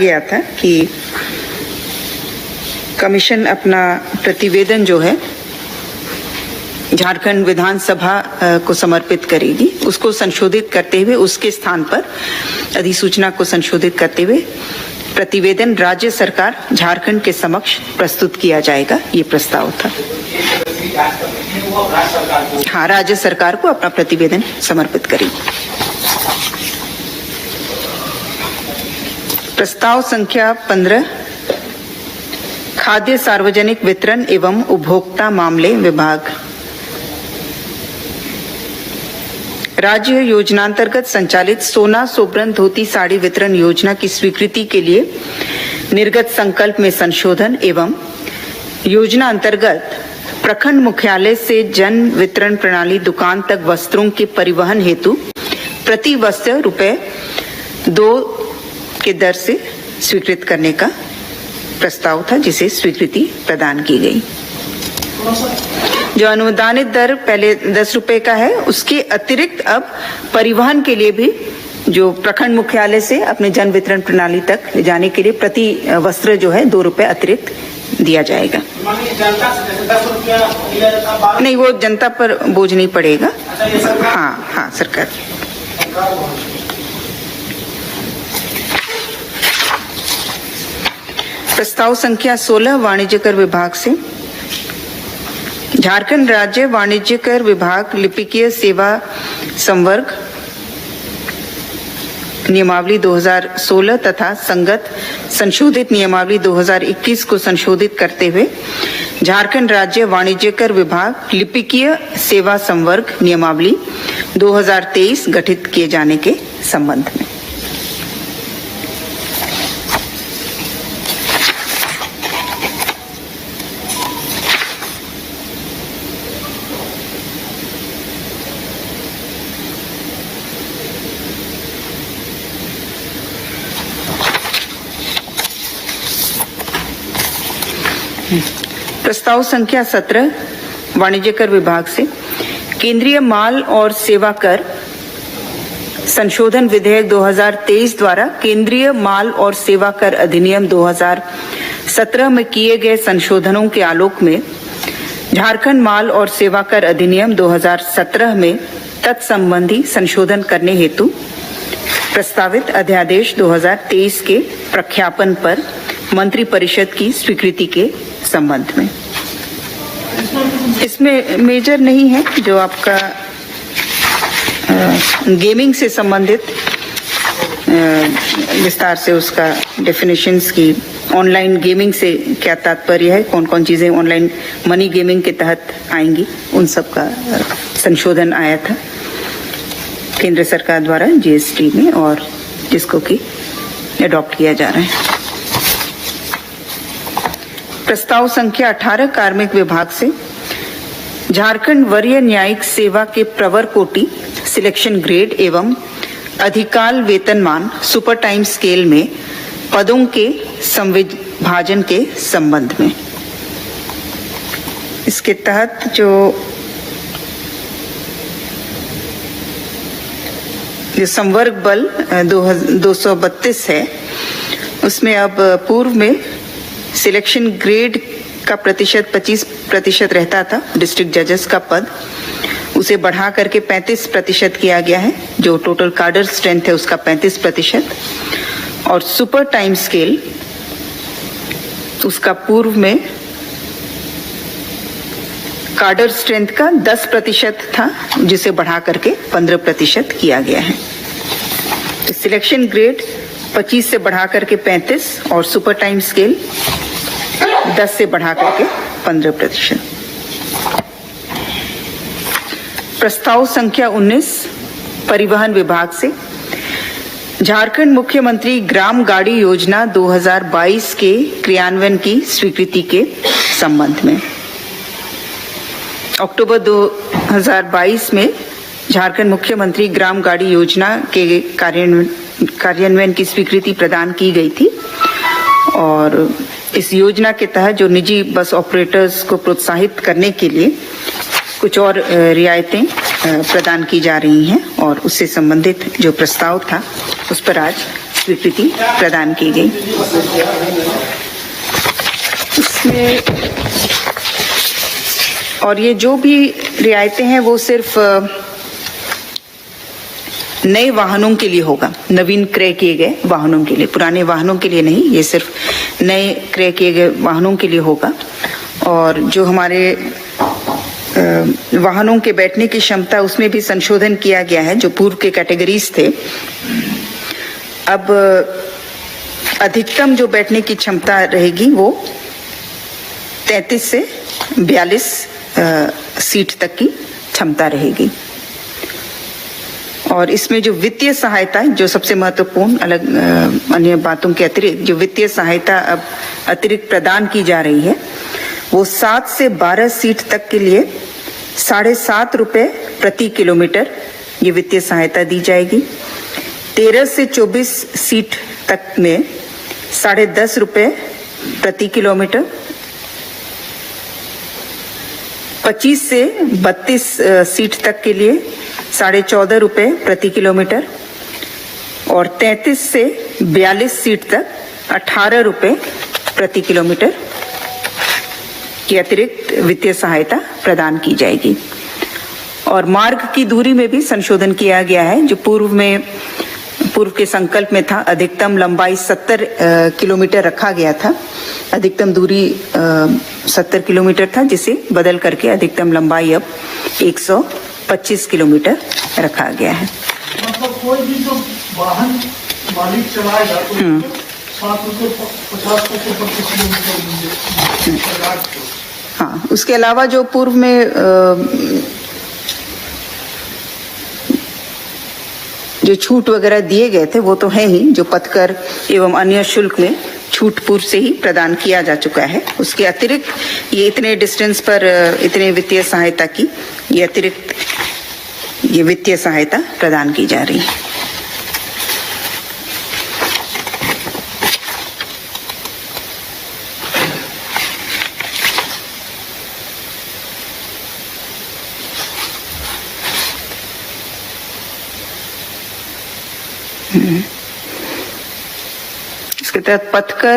गया था कि कमीशन अपना प्रतिवेदन जो है झारखंड विधानसभा को समर्पित करेगी। उसको संशोधित करते हुए उसके स्थान पर अधिसूचना को संशोधित करते हुए प्रतिवेदन राज्य सरकार झारखंड के समक्ष प्रस्तुत किया जाएगा, ये प्रस्ताव था। हाँ, राज्य सरकार को अपना प्रतिवेदन समर्पित करेगी। प्रस्ताव संख्या 15, खाद्य सार्वजनिक वितरण एवं उपभोक्ता मामले विभाग। राज्य योजनांतर्गत संचालित सोना सोबरन धोती साड़ी वितरण योजना की स्वीकृति के लिए निर्गत संकल्प में संशोधन एवं योजना अंतर्गत प्रखंड मुख्यालय से जन वितरण प्रणाली दुकान तक वस्त्रों के परिवहन हेतु प्रति वस्त्र ₹2 के दर से स्वीकृत करने का प्रस्ताव था, जिसे स्वीकृति प्रदान की गई। जो अनुदानित दर पहले ₹10 का है, उसके अतिरिक्त अब परिवहन के लिए भी जो प्रखंड मुख्यालय से अपने जन वितरण प्रणाली तक ले जाने के लिए प्रति वस्त्र जो है ₹2 अतिरिक्त दिया जाएगा। नहीं, वो जनता पर बोझ नहीं पड़ेगा। हाँ, सरकार। प्रस्ताव संख्या 16, वाणिज्य कर विभाग से। झारखंड राज्य वाणिज्य कर विभाग लिपिकीय सेवा संवर्ग नियमावली 2016 तथा संगत संशोधित नियमावली 2021 को संशोधित करते हुए झारखंड राज्य वाणिज्य कर विभाग लिपिकीय सेवा संवर्ग नियमावली 2023 गठित किए जाने के संबंध में। प्रस्ताव संख्या 17, वाणिज्य कर विभाग से। केंद्रीय माल और सेवा कर संशोधन विधेयक 2023 द्वारा केंद्रीय माल और सेवा कर अधिनियम 2017 में किए गए संशोधनों के आलोक में झारखंड माल और सेवा कर अधिनियम 2017 में तत्संबंधी संशोधन करने हेतु प्रस्तावित अध्यादेश 2023 के प्रख्यापन पर मंत्री परिषद की स्वीकृति के संबंध में। इसमें मेजर नहीं है, जो आपका गेमिंग से संबंधित विस्तार से उसका डेफिनेशंस की, ऑनलाइन गेमिंग से क्या तात्पर्य है, कौन कौन चीजें ऑनलाइन मनी गेमिंग के तहत आएंगी, उन सब का संशोधन आया था केंद्र सरकार द्वारा जीएसटी में, और जिसको कि अडॉप्ट किया जा रहा है। प्रस्ताव संख्या 18, कार्मिक विभाग से। झारखंड वरीय न्यायिक सेवा के प्रवर कोटि सिलेक्शन ग्रेड एवं अधिकाल वेतनमान सुपर टाइम स्केल में पदों के संविभाजन के संबंध में। इसके तहत जो संवर्ग बल 232 है, उसमें अब पूर्व में सिलेक्शन ग्रेड का प्रतिशत 25% रहता था, डिस्ट्रिक्ट जजेस का पद, उसे बढ़ा करके 35% किया गया है। जो टोटल कार्डर स्ट्रेंथ है उसका 35%, और सुपर टाइम स्केल उसका पूर्व में कार्डर स्ट्रेंथ का 10% था, जिसे बढ़ा करके 15% किया गया है। तो सिलेक्शन ग्रेड 25 से बढ़ा करके 35 और सुपर टाइम स्केल 10 से बढ़ा करके 15%। प्रस्ताव संख्या 19, परिवहन विभाग से। झारखंड मुख्यमंत्री ग्राम गाड़ी योजना 2022 के क्रियान्वयन की स्वीकृति के संबंध में अक्टूबर 2022 में झारखंड मुख्यमंत्री ग्राम गाड़ी योजना के कार्यान्वयन की स्वीकृति प्रदान की गई थी, और इस योजना के तहत जो निजी बस ऑपरेटर्स को प्रोत्साहित करने के लिए कुछ और रियायतें प्रदान की जा रही हैं, और उससे संबंधित जो प्रस्ताव था उस पर आज स्वीकृति प्रदान की गई। इसमें और ये जो भी रियायतें हैं वो सिर्फ नए वाहनों के लिए होगा, नवीन क्रय किए गए वाहनों के लिए, पुराने वाहनों के लिए नहीं, ये सिर्फ नए क्रय किए गए वाहनों के लिए होगा। और जो हमारे वाहनों के बैठने की क्षमता, उसमें भी संशोधन किया गया है। जो पूर्व के कैटेगरीज थे, अब अधिकतम जो बैठने की क्षमता रहेगी वो 33 से 42 सीट तक की क्षमता रहेगी। और इसमें जो वित्तीय सहायता, जो सबसे महत्वपूर्ण, अलग अन्य बातों के अतिरिक्त जो वित्तीय सहायता अब अतिरिक्त प्रदान की जा रही है, वो 7 से 12 सीट तक के लिए 7.5 रुपए प्रति किलोमीटर ये वित्तीय सहायता दी जाएगी। 13 से 24 सीट तक में 10.5 रुपए प्रति किलोमीटर। 25 से 32 सीट तक के लिए 14.5 रुपए प्रति किलोमीटर। और 33 से 42 सीट तक 18 रुपए प्रति किलोमीटर की अतिरिक्त वित्तीय सहायता प्रदान की जाएगी। और मार्ग की दूरी में भी संशोधन किया गया है। जो पूर्व के संकल्प में था, अधिकतम लंबाई 70 किलोमीटर रखा गया था, अधिकतम दूरी 70 किलोमीटर था, जिसे बदल करके अधिकतम लंबाई अब 125 किलोमीटर रखा गया है। मतलब कोई भी जो वाहन मालिक चलाएगा तो 7 रुपये 50 पैसे प्रति किलोमीटर मिलेगा। हाँ, उसके अलावा जो पूर्व में जो छूट वगैरह दिए गए थे वो तो है ही, जो पथकर एवं अन्य शुल्क में छूट पूर्व से ही प्रदान किया जा चुका है। उसके अतिरिक्त ये इतने डिस्टेंस पर इतने वित्तीय सहायता की ये अतिरिक्त ये वित्तीय सहायता प्रदान की जा रही है। इसके तहत पथकर